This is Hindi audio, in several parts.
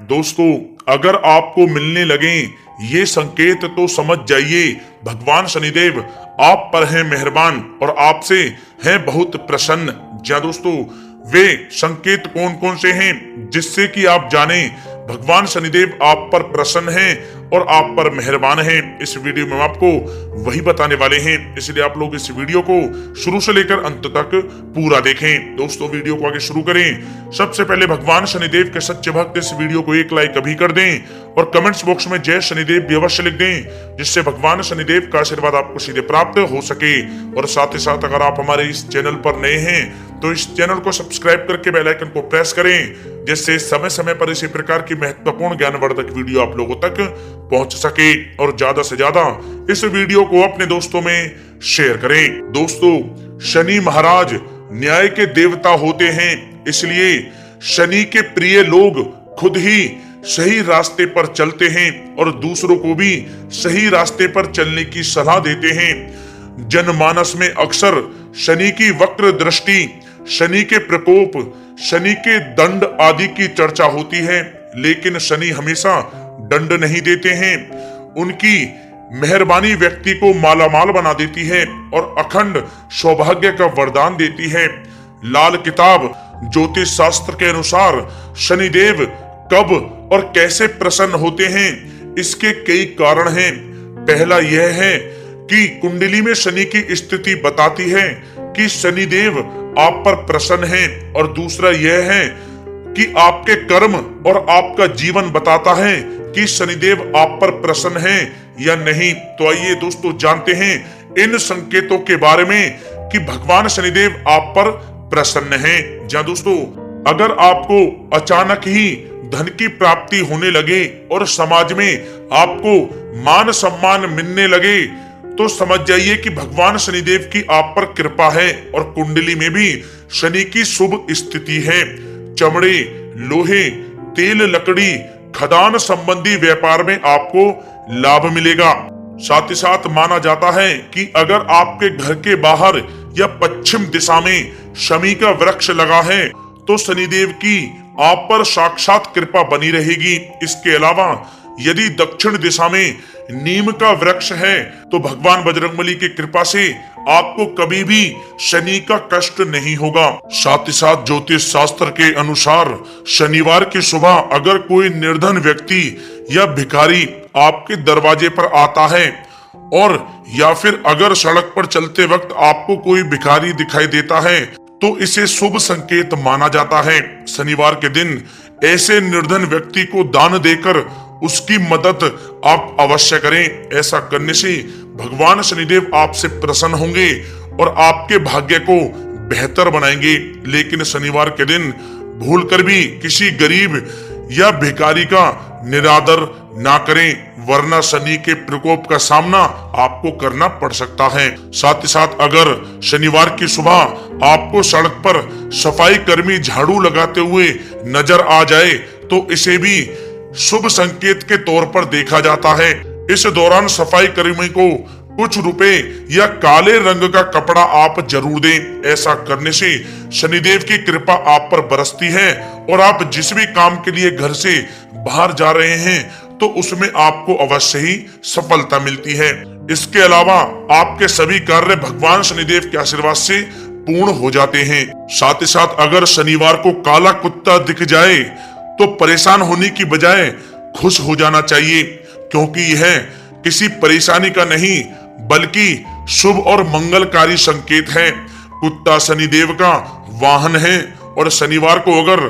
दोस्तों, अगर आपको मिलने लगे ये संकेत तो समझ जाइए भगवान शनिदेव आप पर हैं मेहरबान और आपसे हैं बहुत प्रसन्न। जी दोस्तों, वे संकेत कौन कौन से हैं जिससे कि आप जाने भगवान शनिदेव आप पर प्रसन्न हैं और आप पर मेहरबान हैं, इस वीडियो में हम आपको वही बताने वाले हैं। इसलिए आप लोग इस वीडियो को शुरू से लेकर अंत तक पूरा देखें। दोस्तों, वीडियो को आगे शुरू करें सबसे पहले भगवान शनिदेव के सच्चे भक्त इस वीडियो को एक लाइक अभी कर दें और कमेंट्स बॉक्स में जय शनिदेव भी अवश्य लिख दें, जिससे भगवान शनिदेव का आशीर्वाद आपको सीधे प्राप्त हो सके। और साथ ही साथ अगर आप हमारे इस चैनल पर नए हैं तो इस चैनल को सब्सक्राइब करके बेल आइकन को प्रेस करें, जिससे समय समय पर इसी प्रकार की महत्वपूर्ण ज्ञानवर्धक वीडियो आप लोगों तक पहुंच सके। और ज्यादा से ज्यादा इस वीडियो को अपने दोस्तों में शेयर करें। दोस्तों, शनि महाराज न्याय के देवता होते हैं, इसलिए शनि के प्रिय लोग खुद ही सही रास्ते पर चलते हैं और दूसरों को भी सही रास्ते पर चलने की सलाह देते हैं। जनमानस में अक्सर शनि की वक्र दृष्टि, शनि के प्रकोप, शनि के दंड आदि की चर्चा होती है, लेकिन शनि हमेशा दंड नहीं देते हैं। उनकी मेहरबानी व्यक्ति को मालामाल बना देती है और अखंड सौभाग्य का वरदान देती है। लाल किताब ज्योतिष शास्त्र के अनुसार शनिदेव कब और कैसे प्रसन्न होते हैं, इसके कई कारण हैं। पहला यह है कि कुंडली में शनि की स्थिति बताती है कि शनिदेव आप पर प्रसन्न हैं, और दूसरा यह है कि आपके कर्म और आपका जीवन बताता है कि शनिदेव आप पर प्रसन्न हैं या नहीं। तो आइए दोस्तों जानते हैं इन संकेतों के बारे में कि भगवान शनिदेव आप पर प्रसन्न हैं। जी दोस्तों, अगर आपको अचानक ही धन की प्राप्ति होने लगे और समाज में आपको मान सम्मान मिलने लगे तो समझ जाइए कि भगवान शनिदेव की आप पर कृपा है और कुंडली में भी शनि की शुभ स्थिति है। चमड़े, लोहे, तेल, लकड़ी, खदान संबंधी व्यापार में आपको लाभ मिलेगा। साथ ही साथ माना जाता है कि अगर आपके घर के बाहर या पश्चिम दिशा में शमी का वृक्ष लगा है तो शनिदेव की आप पर साक्षात कृपा बनी रहेगी। इसके अलावा यदि दक्षिण दिशा में नीम का वृक्ष है तो भगवान बजरंगबली की कृपा से आपको कभी भी शनि का कष्ट नहीं होगा। साथ ही साथ ज्योतिष शास्त्र के अनुसार शनिवार की सुबह अगर कोई निर्धन व्यक्ति या भिखारी आपके दरवाजे पर आता है और या फिर अगर सड़क पर चलते वक्त आपको कोई भिखारी दिखाई देता है तो इसे शुभ संकेत माना जाता है। शनिवार के दिन ऐसे निर्धन व्यक्ति को दान देकर उसकी मदद आप अवश्य करें। ऐसा करने से भगवान शनिदेव आपसे प्रसन्न होंगे और आपके भाग्य को बेहतर बनाएंगे। लेकिन शनिवार के दिन भूलकर भी किसी गरीब या भिखारी का निरादर ना करें, वरना शनि के प्रकोप का सामना आपको करना पड़ सकता है। साथ ही साथ अगर शनिवार की सुबह आपको सड़क पर सफाई कर्मी झाड़ू लगाते हुए नजर आ जाए तो इसे भी शुभ संकेत के तौर पर देखा जाता है। इस दौरान सफाई कर्मी को कुछ रुपए या काले रंग का कपड़ा आप जरूर दें। ऐसा करने से शनिदेव की कृपा आप पर बरसती है और आप जिस भी काम के लिए घर से बाहर जा रहे हैं तो उसमें आपको अवश्य ही सफलता मिलती है। इसके अलावा आपके सभी कार्य भगवान शनिदेव के आशीर्वाद से पूर्ण हो जाते हैं। साथ ही साथ अगर शनिवार को काला कुत्ता दिख जाए तो परेशान होने की बजाय खुश हो जाना चाहिए, क्योंकि यह किसी परेशानी का नहीं बल्कि शुभ और मंगलकारी संकेत है। कुत्ता शनिदेव का वाहन है और शनिवार को अगर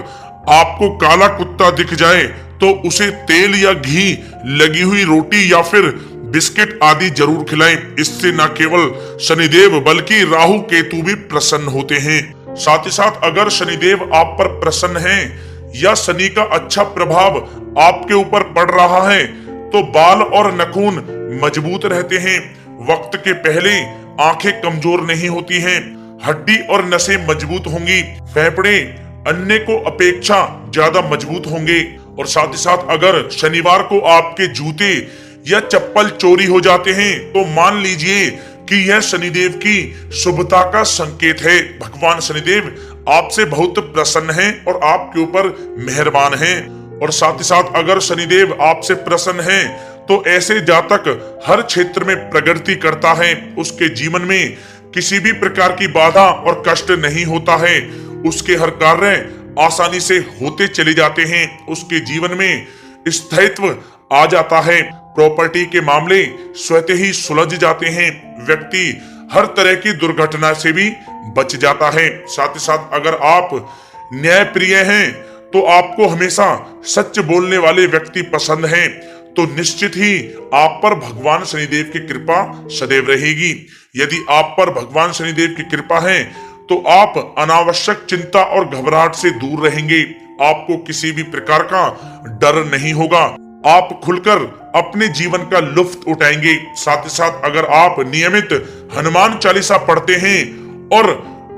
आपको काला कुत्ता दिख जाए तो उसे तेल या घी लगी हुई रोटी या फिर बिस्किट आदि जरूर खिलाएं। इससे न केवल शनिदेव बल्कि राहु केतु भी प्रसन्न होते हैं। साथ ही साथ अगर शनिदेव आप पर प्रसन्न हैं या शनि का अच्छा प्रभाव आपके ऊपर पड़ रहा है तो बाल और नाखून मजबूत रहते हैं। वक्त के पहले आंखें कमजोर नहीं होती हैं, हड्डी और नसें मजबूत होंगी, फेफड़े अन्य को अपेक्षा ज्यादा मजबूत होंगे। और साथ ही साथ अगर शनिवार को आपके जूते या चप्पल चोरी हो जाते हैं तो मान लीजिए कि यह शनिदेव की शुभता का संकेत है। भगवान शनिदेव आपसे बहुत प्रसन्न हैं और आपके ऊपर मेहरबान हैं। और साथ ही साथ अगर शनिदेव आपसे प्रसन्न हैं तो ऐसे जातक हर क्षेत्र में प्रगति करता है। उसके जीवन में किसी भी प्रकार की बाधा और कष्ट नहीं होता है। उसके हर कार्य आसानी से होते चले जाते हैं। उसके जीवन में स्थायित्व आ जाता है। प्रॉपर्टी के मामले स्वतः ही सुलझ जाते हैं। व्यक्ति हर तरह की दुर्घटना से भी बच जाता है। साथ ही साथ अगर आप न्यायप्रिय हैं तो आपको हमेशा सच बोलने वाले व्यक्ति पसंद हैं, तो निश्चित ही आप पर भगवान शनिदेव की कृपा सदैव रहेगी। यदि आप पर भगवान शनिदेव की कृपा है तो आप अनावश्यक चिंता और घबराहट से दूर रहेंगे। आपको किसी भी प्रकार का डर नहीं होगा। आप खुलकर अपने जीवन का लुत्फ उठाएंगे। साथ ही साथ अगर आप नियमित हनुमान चालीसा पढ़ते हैं और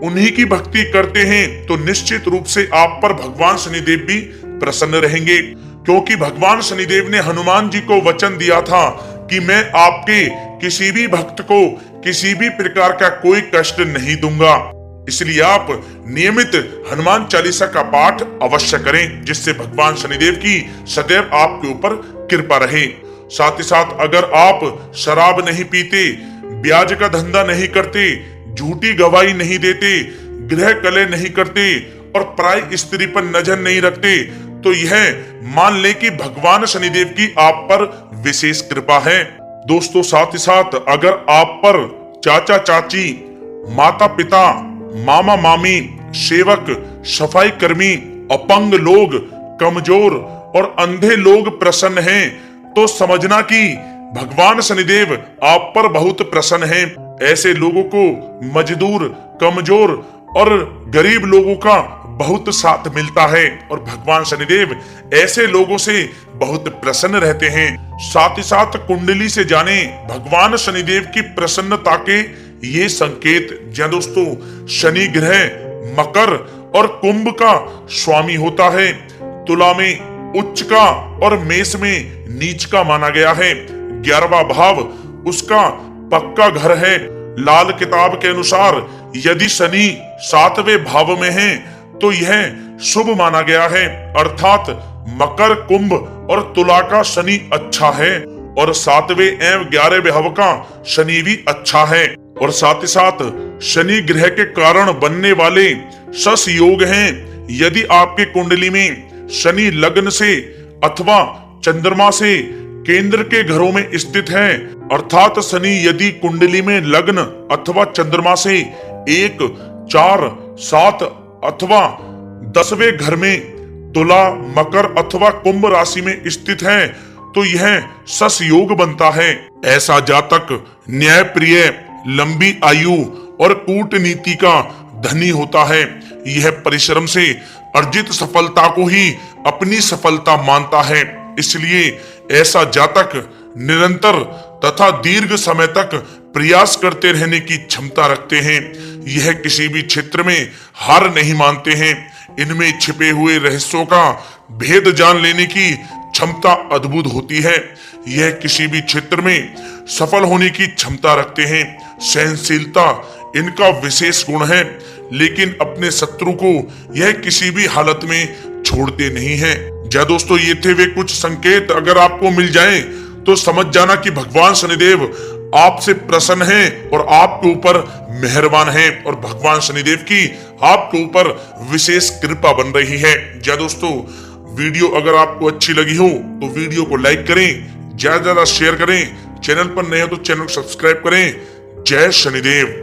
उन्हीं की भक्ति करते हैं तो निश्चित रूप से आप पर भगवान शनिदेव भी प्रसन्न रहेंगे, क्योंकि भगवान शनिदेव ने हनुमान जी को वचन दिया था कि मैं आपके किसी भी भक्त को किसी भी प्रकार का कोई कष्ट नहीं दूंगा। इसलिए आप नियमित हनुमान चालीसा का पाठ अवश्य करें, जिससे भगवान शनिदेव की सदैव आपके ऊपर कृपा रहे। साथ ही साथ अगर आप शराब नहीं पीते, ब्याज का धंधा नहीं करते, झूठी गवाही नहीं देते, गृह कलह नहीं करते और पराई स्त्री पर नजर नहीं रखते, तो यह मान ले कि भगवान शनिदेव की आप पर विशेष कृपा है। दोस्तों, साथ ही साथ अगर आप पर चाचा चाची, माता पिता, मामा मामी, सेवक, सफाई कर्मी, अपंग लोग, कमजोर और अंधे लोग प्रसन्न हैं, तो समझना कि भगवान शनिदेव आप पर बहुत प्रसन्न हैं। ऐसे लोगों को मजदूर, कमजोर और गरीब लोगों का बहुत साथ मिलता है और भगवान शनिदेव ऐसे लोगों से बहुत प्रसन्न रहते हैं। साथ ही साथ कुंडली से जाने भगवान शनिदेव की प्रसन्नता के ये संकेत। जी दोस्तों, शनि ग्रह मकर और कुंभ का स्वामी होता है। तुला में उच्च का और मेष में नीच का माना गया है। 11वां भाव उसका पक्का घर है। लाल किताब के अनुसार यदि शनि 7वें भाव में है तो यह शुभ माना गया है, अर्थात मकर, कुंभ और तुला का शनि अच्छा है और 7वें एवं 11वें भाव का शनि भी अच्छा है। और साथ ही साथ शनि ग्रह के कारण बनने वाले सस योग हैं। यदि आपके कुंडली में शनि लग्न से अथवा चंद्रमा से केंद्र के घरों में स्थित है, अर्थात शनि यदि कुंडली में लग्न अथवा चंद्रमा से 1, 4, 7 अथवा 10वें घर में तुला, मकर अथवा कुंभ राशि में स्थित है तो यह सस योग बनता है। ऐसा जातक न्यायप्रिय, लंबी आयु और कूटनीति का धनी होता है। यह परिश्रम से अर्जित सफलता को ही अपनी सफलता मानता है। इसलिए ऐसा जातक निरंतर तथा दीर्घ समय तक प्रयास करते रहने की क्षमता रखते हैं। यह किसी भी क्षेत्र में हार नहीं मानते हैं। इनमें छिपे हुए रहस्यों का भेद जान लेने की क्षमता अद्भुत होती है। यह किसी भी क्षेत्र में सफल होने की क्षमता रखते हैं। सहनशीलता इनका विशेष गुण है, लेकिन अपने शत्रु को यह किसी भी हालत में छोड़ते नहीं हैं। जय दोस्तों, ये थे वे कुछ संकेत। अगर आपको मिल जाएं तो समझ जाना कि भगवान शनिदेव आपसे प्रसन्न हैं और आपके ऊपर मेहरबान हैं और भगवान शनिदेव की आपके ऊपर विशेष कृपा बन रही है। जय दोस्तों, वीडियो अगर आपको अच्छी लगी हो तो वीडियो को लाइक करें, ज्यादा से ज्यादा शेयर करें। चैनल पर नए हो तो चैनल को सब्सक्राइब करें। जय शनिदेव।